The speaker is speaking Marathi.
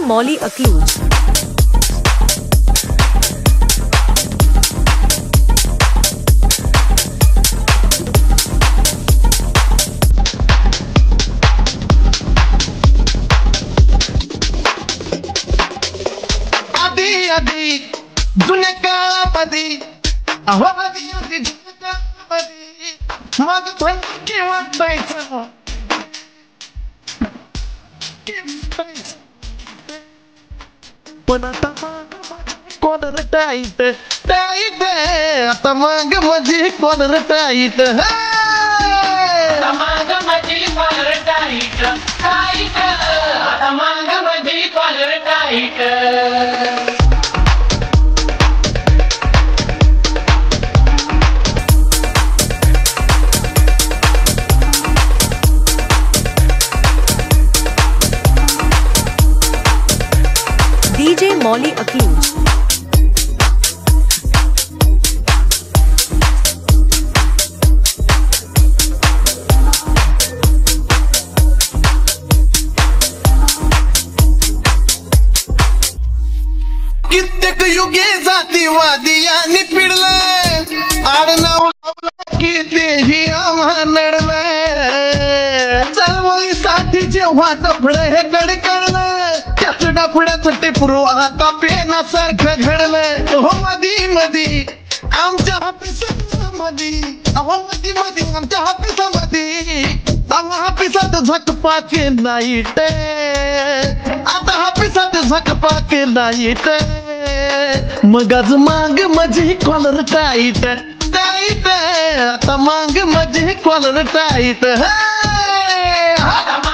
Molly Accused. आधी जुन्या काळामध्ये आवाजी होती जुन्या काळामध्ये मग पण केव्हा जायचं पण आता कोण टाईट टाईट आता मग माझी कोण टाईट आता माग माझी कॉलर टाईट टाईट आता माग माझी collar tight DJ Molly Accused. कित्येक युगे जातीवादी यांनी पिडलं आडनाव कितीही आम्हा नडलं चळवळीसाठी जेव्हा डफडं हे कडकडलं त्याच डफड्याचं टिपरू आता पेनासारखं घडलं हो मधी मधी आमच्या हापिसामध्ये आमच्या हापिसामध्ये हापिसात झकपाक नाहीत आता हापिसात झकपाक नाहीत मग आज माग माझी कॉलर टाईट टाईट आता माग माझी कॉलर टाईट आता